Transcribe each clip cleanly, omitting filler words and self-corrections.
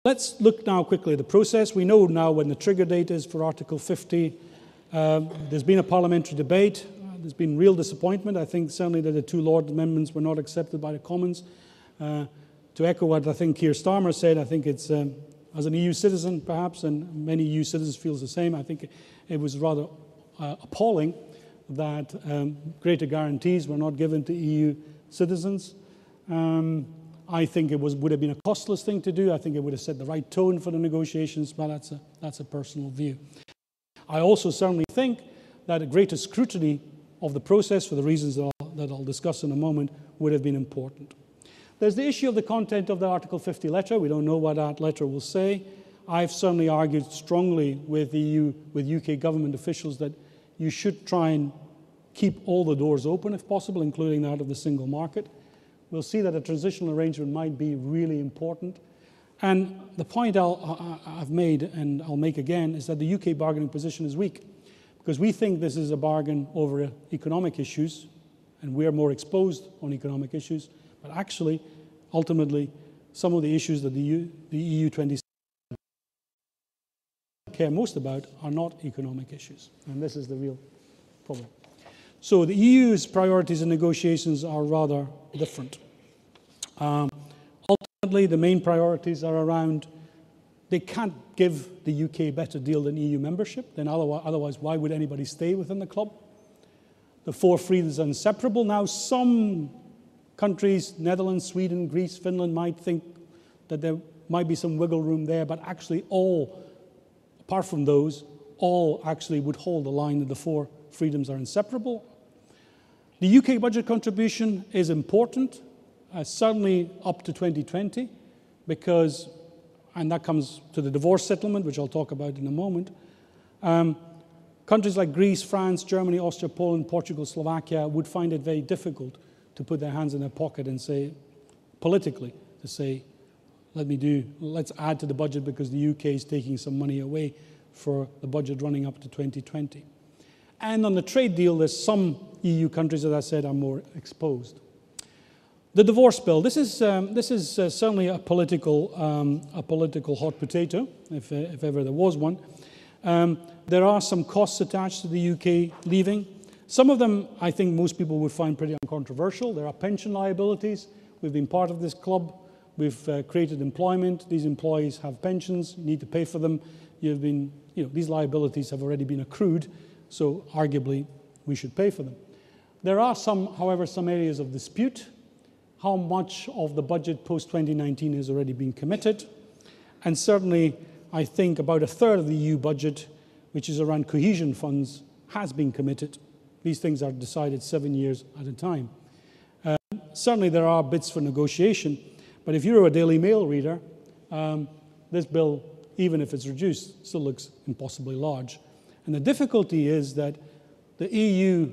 Let's look now quickly at the process. We know now when the trigger date is for Article 50. There's been a parliamentary debate. There's been real disappointment. I think certainly that the two Lord amendments were not accepted by the Commons. To echo what I think Keir Starmer said, I think it's, as an EU citizen perhaps, and many EU citizens feel the same, I think it was rather appalling that greater guarantees were not given to EU citizens. I think it would have been a costless thing to do. I think it would have set the right tone for the negotiations, but that's a personal view. I also certainly think that a greater scrutiny of the process, for the reasons that I'll discuss in a moment, would have been important. There's the issue of the content of the Article 50 letter. We don't know what that letter will say. I've certainly argued strongly with UK government officials that you should try and keep all the doors open if possible, including that of the single market. We'll see that a transitional arrangement might be really important. And the point I've made, and I'll make again, is that the UK bargaining position is weak, because we think this is a bargain over economic issues, and we're more exposed on economic issues, but actually, ultimately, some of the issues that the EU 27 care most about are not economic issues, and this is the real problem. So the EU's priorities and negotiations are rather different. Ultimately, the main priorities are around, they can't give the UK a better deal than EU membership, then otherwise why would anybody stay within the club? The four freedoms are inseparable. Now some countries, Netherlands, Sweden, Greece, Finland, might think that there might be some wiggle room there, but actually all, apart from those, all actually would hold the line that the four freedoms are inseparable. The UK budget contribution is important, certainly up to 2020, because, and that comes to the divorce settlement, which I'll talk about in a moment. Countries like Greece, France, Germany, Austria, Poland, Portugal, Slovakia would find it very difficult to put their hands in their pocket and say, politically, to say, let's add to the budget because the UK is taking some money away for the budget running up to 2020. And on the trade deal, there's some EU countries, as I said, are more exposed. The divorce bill. This is certainly a political hot potato, if ever there was one. There are some costs attached to the UK leaving. Some of them, I think, most people would find pretty uncontroversial. There are pension liabilities. We've been part of this club. We've created employment. These employees have pensions. You need to pay for them. These liabilities have already been accrued. So arguably, we should pay for them. There are however, some areas of dispute. How much of the budget post-2019 has already been committed? And certainly, I think about a third of the EU budget, which is around cohesion funds, has been committed. These things are decided 7 years at a time. Certainly, there are bits for negotiation, but if you're a Daily Mail reader, this bill, even if it's reduced, still looks impossibly large. And the difficulty is that the EU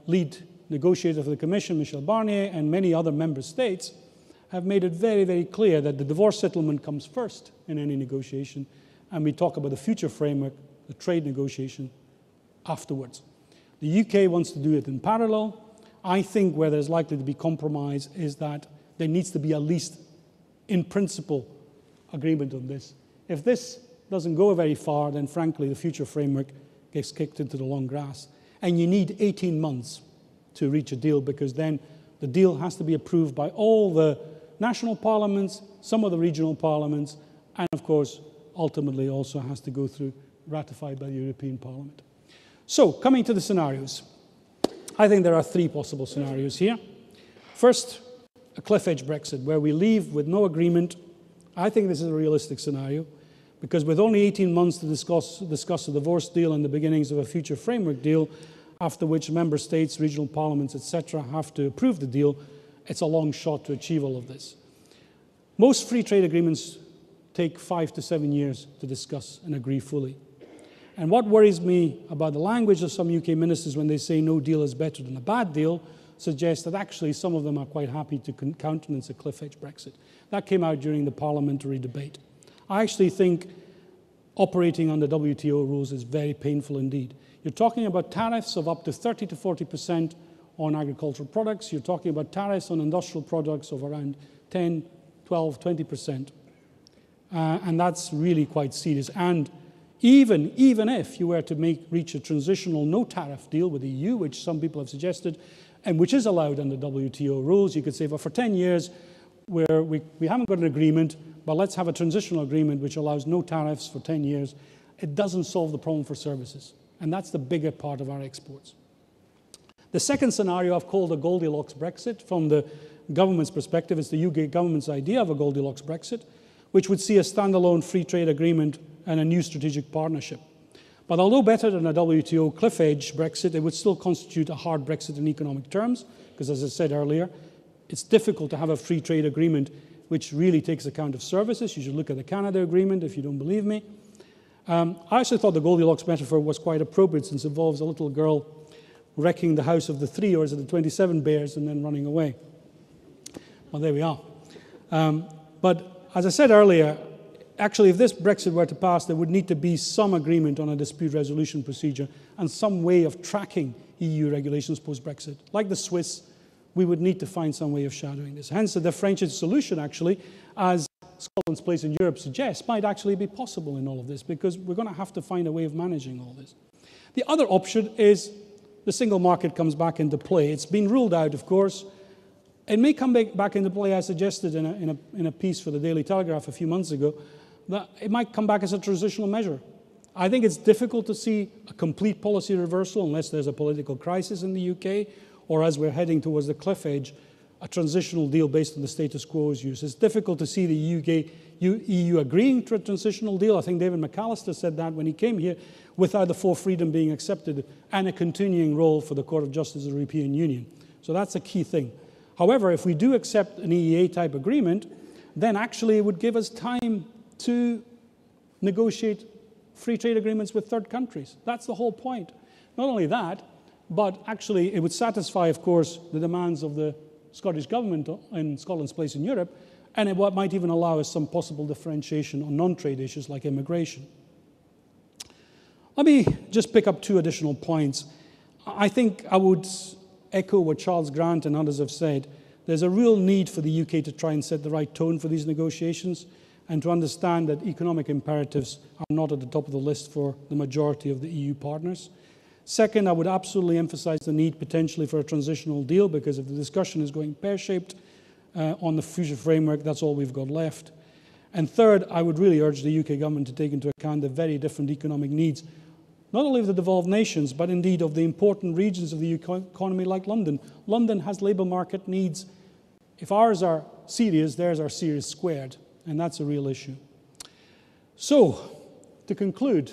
lead negotiator for the Commission, Michel Barnier, and many other member states have made it very, very clear that the divorce settlement comes first in any negotiation, and we talk about the future framework, the trade negotiation, afterwards. The UK wants to do it in parallel. I think where there's likely to be compromise is that there needs to be at least, in principle, agreement on this. If this doesn't go very far, then frankly, the future framework gets kicked into the long grass. And you need 18 months to reach a deal, because then the deal has to be approved by all the national parliaments, some of the regional parliaments, and of course, ultimately also has to go through, ratified by the European Parliament. So, coming to the scenarios. I think there are three possible scenarios here. First, a cliff edge Brexit, where we leave with no agreement. I think this is a realistic scenario, because with only 18 months to discuss a divorce deal and the beginnings of a future framework deal, after which member states, regional parliaments, etc., have to approve the deal, it's a long shot to achieve all of this. Most free trade agreements take 5 to 7 years to discuss and agree fully. And what worries me about the language of some UK ministers when they say no deal is better than a bad deal suggests that actually some of them are quite happy to countenance a cliff edge Brexit. That came out during the parliamentary debate. I actually think operating under WTO rules is very painful indeed. You're talking about tariffs of up to 30 to 40% on agricultural products. You're talking about tariffs on industrial products of around 10, 12, 20%. And that's really quite serious. And even if you were to reach a transitional no-tariff deal with the EU, which some people have suggested, and which is allowed under WTO rules, you could say, well, for 10 years, where we haven't got an agreement, but let's have a transitional agreement which allows no tariffs for 10 years. It doesn't solve the problem for services. And that's the bigger part of our exports. The second scenario I've called a Goldilocks Brexit. From the government's perspective, it's the UK government's idea of a Goldilocks Brexit, which would see a standalone free trade agreement and a new strategic partnership. But although better than a WTO cliff edge Brexit, it would still constitute a hard Brexit in economic terms, because as I said earlier, it's difficult to have a free trade agreement which really takes account of services. You should look at the Canada Agreement if you don't believe me. I actually thought the Goldilocks metaphor was quite appropriate, since it involves a little girl wrecking the house of the 3 or is it the 27 bears and then running away. Well, there we are. But as I said earlier, actually, if this Brexit were to pass, there would need to be some agreement on a dispute resolution procedure and some way of tracking EU regulations post-Brexit. Like the Swiss, we would need to find some way of shadowing this. Hence, the differentiated solution, actually, as Scotland's place in Europe suggests, might actually be possible in all of this, because we're going to have to find a way of managing all this. The other option is the single market comes back into play. It's been ruled out, of course. It may come back into play, I suggested in a piece for the Daily Telegraph a few months ago, that it might come back as a transitional measure. I think it's difficult to see a complete policy reversal unless there's a political crisis in the UK, or as we're heading towards the cliff edge, a transitional deal based on the status quo is used. It's difficult to see the EU agreeing to a transitional deal. I think David McAllister said that when he came here, without the fourth freedom being accepted and a continuing role for the Court of Justice of the European Union. So that's a key thing. However, if we do accept an EEA-type agreement, then actually it would give us time to negotiate free trade agreements with third countries. That's the whole point. Not only that, but actually it would satisfy, of course, the demands of the Scottish Government in Scotland's place in Europe, and it might even allow us some possible differentiation on non-trade issues like immigration. Let me just pick up two additional points. I think I would echo what Charles Grant and others have said. There's a real need for the UK to try and set the right tone for these negotiations and to understand that economic imperatives are not at the top of the list for the majority of the EU partners. Second, I would absolutely emphasize the need potentially for a transitional deal, because if the discussion is going pear-shaped on the future framework, that's all we've got left. And third, I would really urge the UK government to take into account the very different economic needs, not only of the devolved nations, but indeed of the important regions of the economy like London. London has labour market needs. If ours are serious, theirs are serious squared, and that's a real issue. So, to conclude,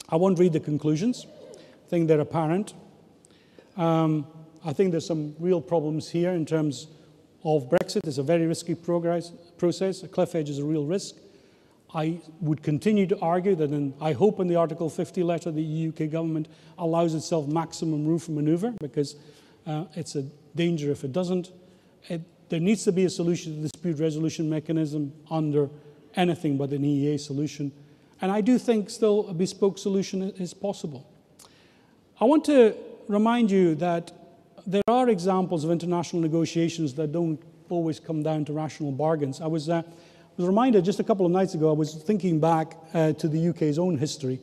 I won't read the conclusions. I think they're apparent. I think there's some real problems here in terms of Brexit. It's a very risky process. A cliff edge is a real risk. I would continue to argue that I hope in the Article 50 letter the UK government allows itself maximum room for manoeuvre, because it's a danger if it doesn't. There needs to be a solution to the dispute resolution mechanism under anything but an EEA solution. And I do think still a bespoke solution is possible. I want to remind you that there are examples of international negotiations that don't always come down to rational bargains. I was reminded just a couple of nights ago, I was thinking back to the UK's own history.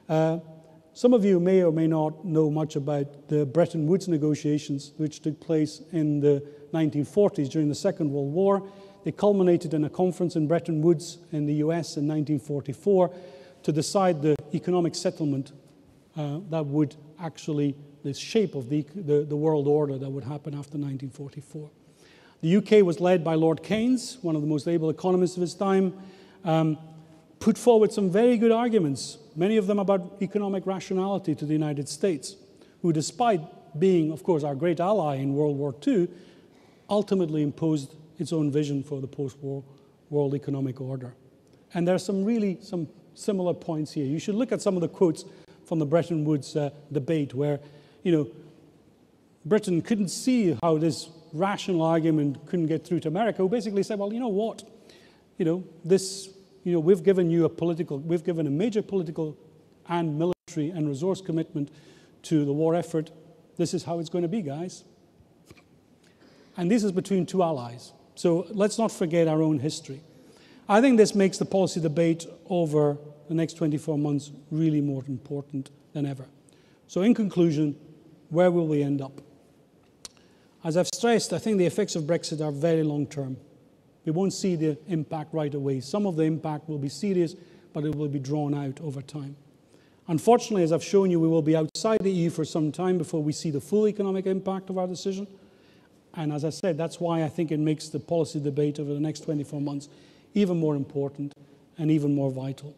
Some of you may or may not know much about the Bretton Woods negotiations, which took place in the 1940s during the Second World War. They culminated in a conference in Bretton Woods in the US in 1944 to decide the economic settlement that would actually, the shape of the world order that would happen after 1944. The UK was led by Lord Keynes, one of the most able economists of his time, put forward some very good arguments, many of them about economic rationality to the United States, who, despite being, of course, our great ally in World War II, ultimately imposed its own vision for the post-war world economic order. And there are some similar points here. You should look at some of the quotes from the Bretton Woods debate where, Britain couldn't see how this rational argument couldn't get through to America, who basically said, well, you know what? We've given a major political and military and resource commitment to the war effort. This is how it's going to be, guys. And this is between two allies. So let's not forget our own history. I think this makes the policy debate over the next 24 months really more important than ever. So in conclusion, where will we end up? As I've stressed, I think the effects of Brexit are very long term. We won't see the impact right away. Some of the impact will be serious, but it will be drawn out over time. Unfortunately, as I've shown you, we will be outside the EU for some time before we see the full economic impact of our decision. And as I said, that's why I think it makes the policy debate over the next 24 months even more important and even more vital.